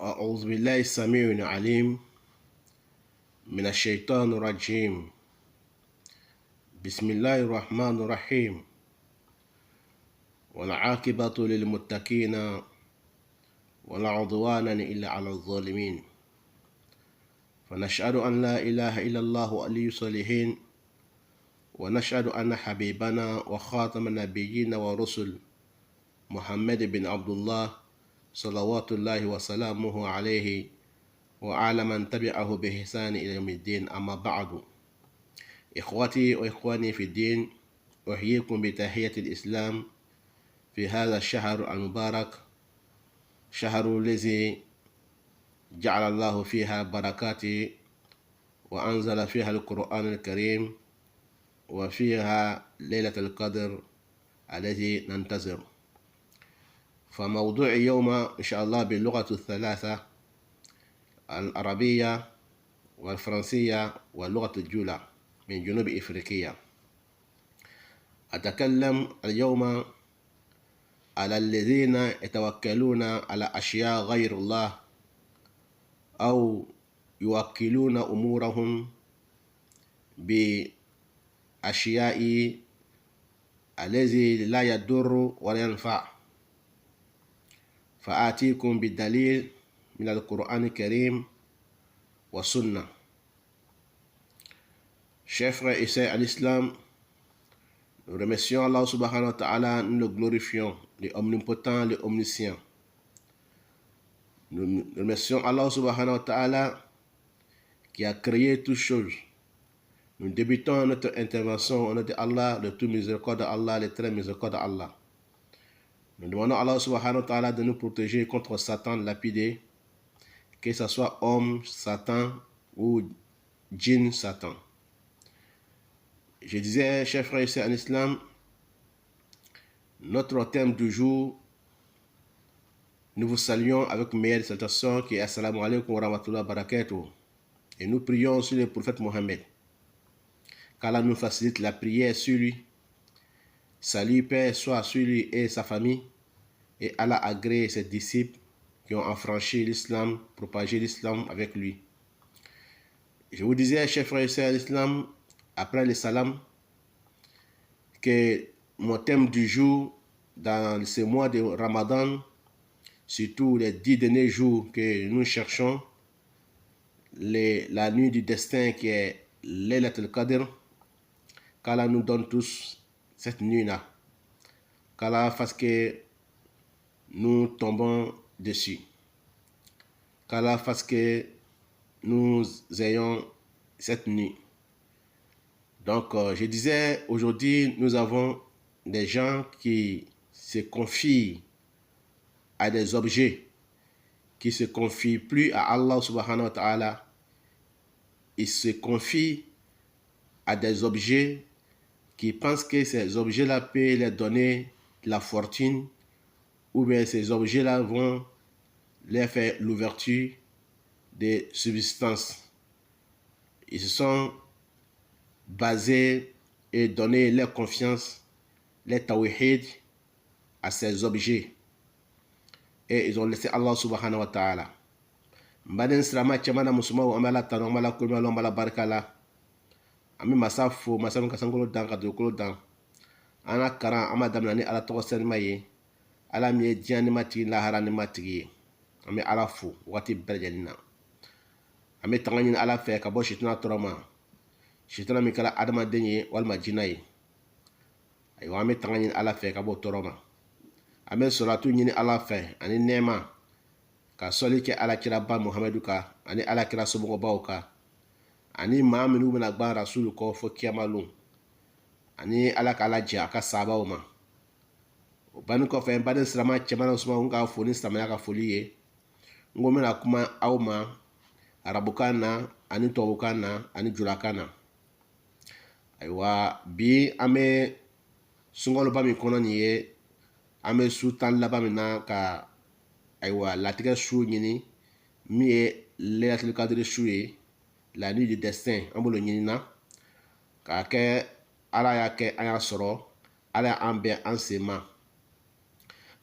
أعوذ بالله السميع العليم من الشيطان الرجيم. بسم الله الرحمن الرحيم. والعاقبة للمتقين ولا عدوان إلا على الظالمين. فنشهد أن لا إله إلا الله ولي الصالحين، ونشهد أن حبيبنا وخاتم النبيين ورسل محمد بن عبد الله صلوات الله وسلامه عليه وعلى من تبعه بإحسان إلى يوم الدين. أما بعد، إخوتي وإخواني في الدين، أحييكم بتحية الإسلام في هذا الشهر المبارك، شهر الذي جعل الله فيها بركات وأنزل فيها القرآن الكريم، وفيها ليلة القدر التي ننتظر. فموضوع اليوم إن شاء الله باللغة الثلاثة: العربية والفرنسية واللغة الجولة من جنوب إفريقيا. أتكلم اليوم على الذين يتوكلون على أشياء غير الله، أو يوكلون أمورهم بأشياء الذي لا يضر ولا ينفع. فآتيكم بالدليل من القرآن الكريم والسنة. Chers frères et sœurs à l'islam, nous remercions Allah subhanahu wa ta'ala, nous le glorifions, l'omnipotent, l'omniscient. Nous remercions Allah subhanahu wa ta'ala qui a créé toutes choses. Nous débutons notre intervention au nom de Allah, le tout miséricorde Allah, le très miséricorde Allah. Nous demandons à Allah subhanahu wa ta'ala de nous protéger contre Satan lapidé, que ce soit homme Satan ou djinn Satan. Je disais, chers frères et sœurs en islam, notre thème du jour, nous vous saluons avec meilleure salutation qui est Assalamu alaikum wa rahmatullahi wa barakatuh. Et nous prions sur le prophète Mohammed, qu'Allah nous facilite la prière sur lui. Salut, paix soit sur lui et sa famille, et Allah agrée ses disciples qui ont affranchi l'islam, propagé l'islam avec lui. Je vous disais, chers frères et sœurs en islam, après le salam, que mon thème du jour dans ce mois de Ramadan, surtout les 10 derniers jours que nous cherchons, la nuit du destin qui est Laylat al-Qadr, qu'Allah nous donne tous cette nuit-là, qu'Allah fasse que nous tombons dessus, qu'Allah fasse que nous ayons cette nuit. Donc, je disais, aujourd'hui, nous avons des gens qui se confient à des objets, qui se confient plus à Allah subhanahu wa ta'ala. Ils se confient à des objets qui pensent que ces objets-là peuvent leur donner de la fortune, ou bien ces objets-là vont leur faire l'ouverture de subsistance. Ils se sont basés et donné leur confiance, leur tawhid à ces objets. Et ils ont laissé Allah subhanahu wa ta'ala. Mbaden srama chamana musuma wa amala tano amala kulma lombala barkala. Ami masafo masam kasangolo dan ka dokolo dan. Ana karan amadam nani ala to sen maye. Ala mi diani mati la harani mati. Ami ala fu wati berjanina. Ami tangani ala fe ka bo shitna toroma. Shitna mi kala adama denye walma jinai. Ayo ami tangani ala fe ka bo toroma. Ami suratu nyini ala fe ani nema. Ka soli ke ala kira ba Muhammadu ka ani ala kira sobo ba ka ani ma minu bena gba rasul ko fo kiamalu ani ala ka ala ja ka saba o ma o banu ko fe baden srama chemana usma unga fo ni stamaya ka foliye ngome na kuma awma arabukana ani tobukana ani julakana. Aywa bi ame sungolo ba mi kono ni ye ame sultan laba mi na ka aywa latigɛ su ɲini min ye Laylatul Qadr su ye, la nuit du destin, an b'o ɲini na k'a kɛ ala y'a kɛ an y'a sɔrɔ, ala y'an bɛn an sen ma.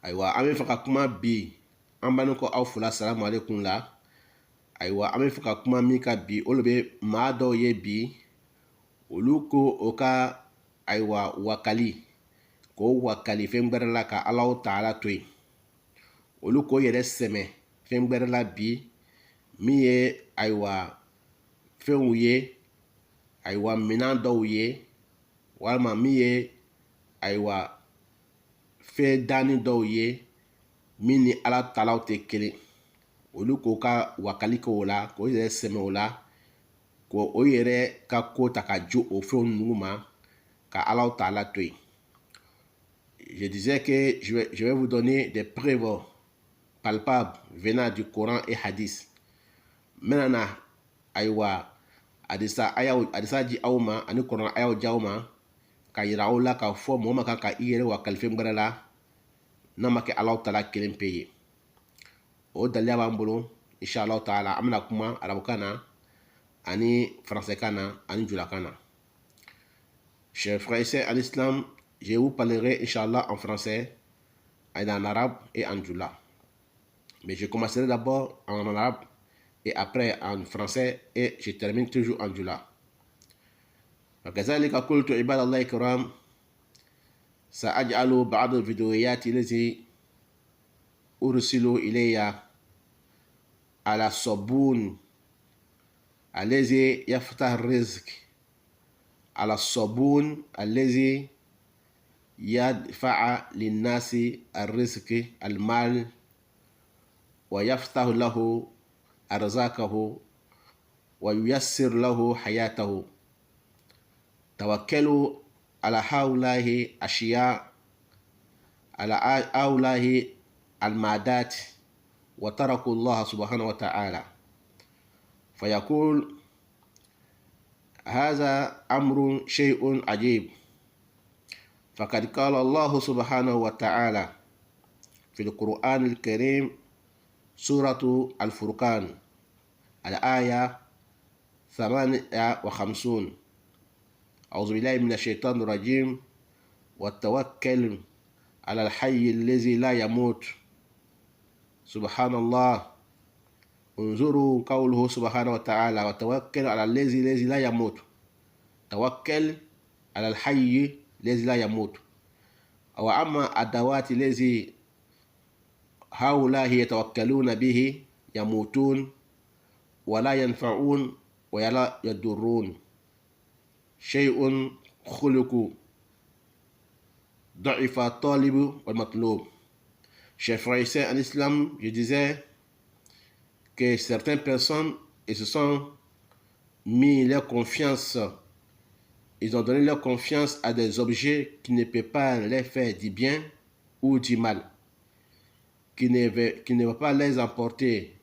Aywa an bɛ fɛ ka kuma bi an bani ko aw fula salamu alaikum la ayiwa an bɛ fɛ ka kuma min ka bi olu bɛ maa dɔw ye bi olu ko o ka ayiwa wakali k'o wakali fɛn gbɛrɛ la ka Alahu Taala to yen olu k'o yɛrɛ sɛmɛ fɛn gbɛrɛ la bi min ye ayiwa fɛnw ye ayiwa minan dɔw ye walima min ye ayiwa fɛn dani dɔw ye min ni Ala Taalaw tɛ kelen olu k'o ka wakali kɛ o la k'o yɛrɛ sɛmɛ o la k'o yɛrɛ ka ko ta ka jo o fɛnw ninnu ma ka Alahu Taala to yen. Je disais que je vais vous donner des preuves palpables venant du Coran et Hadith. Maintenant, ayiwa hadisa di aw ma ani Coran ayaw di aw ma ka yira aw la k'a fɔ mɔgɔ ma kan ka i yɛrɛ wakali fɛn gbɛrɛ la n'a ma kɛ Alahu Taala kelen pe ye. O daliya b'an bolo inshallah taala an bɛna kuma arabukan na ani faransɛkan na ani julakan na. Chers frères et sœurs en islam, je vous parlerai inshallah en français, en arabe et en djoula. Mais je commencerai d'abord en arabe et après en français et je termine toujours en djoula. وكذلك قلت عباد الله الكرام سأجعل بعض الفيديوهات التي أرسل إلي على الصابون الذي يفتح الرزق على الصابون الذي يدفع للناس الرزق المال ويفتح له أرزاقه وييسر له حياته. توكلوا على هؤلاء أشياء على هؤلاء المعدات وتركوا الله سبحانه وتعالى فيقول هذا أمر شيء عجيب. فقد قال الله سبحانه وتعالى في القرآن الكريم سورة الفرقان الآية 58 أعوذ بالله من الشيطان الرجيم والتوكل على الحي الذي لا يموت. سبحان الله. انظروا قوله سبحانه وتعالى وتوكل على الذي لا يموت. توكل على الحي الذي لا يموت. وأما الدوات الذي هؤلاء يتوكلون به يموتون ولا ينفعون ولا يضرون شيء خلقوا ضعف الطالب والمطلوب. Chers frères et sœurs en islam, je disais que certaines personnes se sont mis leur confiance, ils ont donné leur confiance à des objets qui ne peuvent pas leur faire du bien ou du mal, qui ne vont pas les emporter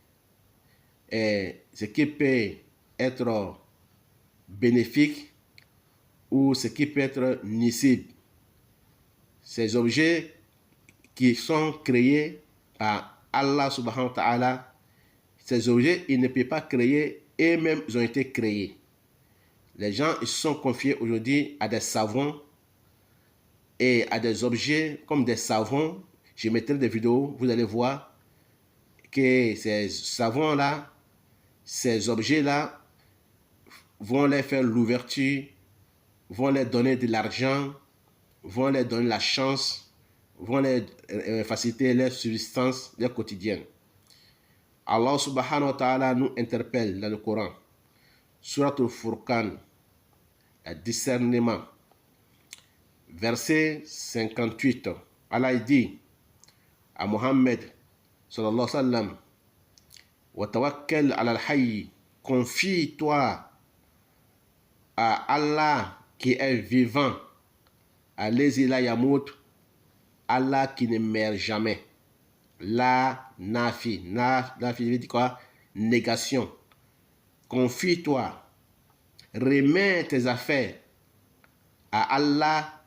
ce qui peut être bénéfique ou ce qui peut être nuisible. Ces objets qui sont créés par Allah subhanahu wa ta'ala, ces objets, ils ne peuvent pas créer, et même ils ont été créés. Les gens, ils se sont confiés aujourd'hui à des savons et à des objets comme des savons. Je mettrai des vidéos, vous allez voir que ces savons-là, ces objets-là vont leur faire l'ouverture, vont leur donner de l'argent, vont leur donner la chance, vont leur faciliter leur subsistance, leur quotidienne. Allah subhanahu wa ta'ala nous interpelle dans le Coran, Surat al-Furqan, le discernement, verset 58. Allah dit à Mohammed sallallahu alayhi wa sallam, wa tawakkal ala al-hayy, confie-toi à Allah qui est vivant, allazi la yamut, Allah qui ne meurt jamais. La nafi veut dire quoi? Négation. Confie-toi, remets tes affaires à Allah,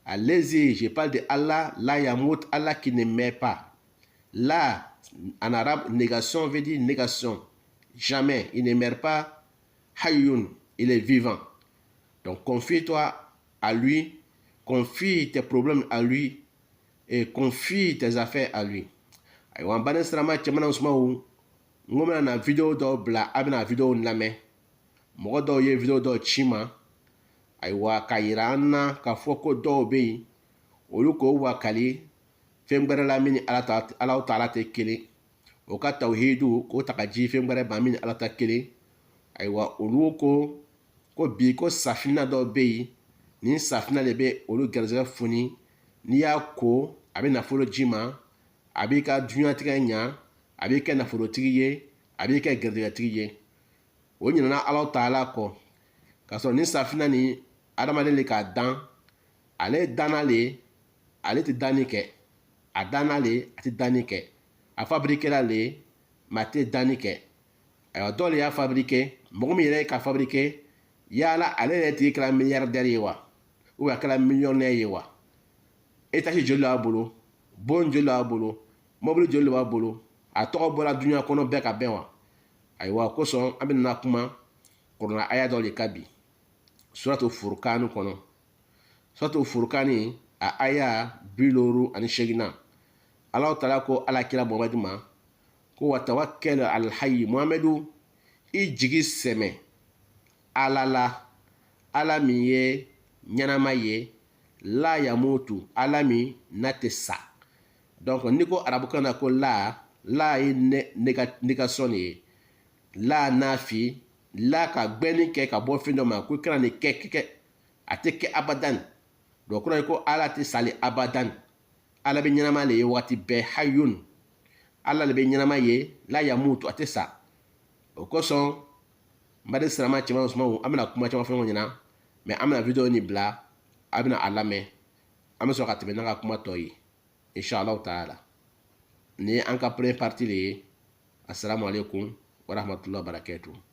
allazi, je parle de Allah, la yamut, Allah qui ne meurt pas. La, en arabe, négation veut dire négation. Jamais, il ne meurt pas. Hayyun, il est vivant. Donc confie-toi à lui, confie tes problèmes à lui et confie tes affaires à lui. ayiwa n baden sirama cɛman na sumaw n ko bɛna na video dɔw bila a bɛna video lamɛn mɔgɔ dɔw ye video dɔw ci ma ayiwa ka yira an na k'a fɔ ko dɔw bɛ yen olu k'o wakali fɛn gbɛrɛ la min ni Alahu Taala tɛ kelen o ka tawhidu k'o ta ka ji fɛn gbɛrɛ ban min ni Ala ta kelen ayiwa olu ko bi ko safina dɔw bɛ yen nin safina de bɛ olu garisɛgɛ foni n'i y'a ko a bɛ nafolo ji ma a b'i ka diɲɛlatigɛ ɲa a b'i kɛ nafolotigi ye a b'i kɛ garisɛgɛtigi ye o ɲinana Alahu Taala kɔ k'a sɔrɔ nin safina ni adamaden le k'a dan ale danna le ale tɛ danni kɛ a danna le a tɛ danni kɛ a fabriquera le mais a tɛ danni kɛ ayiwa dɔw le y'a fabriqué mɔgɔ min yɛrɛ ye ka fabriqué yala ale yɛrɛ tigi kɛra milliardaire ye wa ou a kɛra millionnaire ye wa étage joli b'a bolo bon joli b'a bolo mobili joli b'a bolo a tɔgɔ bɔra dunuya kɔnɔ bɛɛ ka bɛn wa ayiwa kosɔn an bɛna kuma kuranna aya dɔ de ka bi suratu furukani kɔnɔ suratu furukani a aya 58 Alahu Taala ko alakira Muhamadu ma ko wa tawakkal al hayy Muhamadu i jigi sɛmɛ Ala la Ala min ye ɲɛnama ye la yamutu Ala min n'a tɛ sa donc n'i ko arabukan na ko la ye négation de ye la nafi la ka gbɛnni kɛ ka bɔ fɛn dɔ ma ko i kana nin kɛ a tɛ kɛ abadan donc kɔrɔ ye ko Ala tɛ sali abadan Ala bɛ ɲɛnama le ye waati bɛɛ hayun Ala le bɛ ɲɛnama ye la yamutu a tɛ sa o kosɔn n baden silamɛ cɛman ni musomanw an bɛna kuma caman fɛn o ɲɛna mais an bɛna video ni bila a bɛna a lamɛn an bɛ sɔrɔ ka tɛmɛ n'an ka kuma tɔ ye inshallah taala ni an ka première partie de ye assalamu alaikum wa rahmatullahi wa barakatuh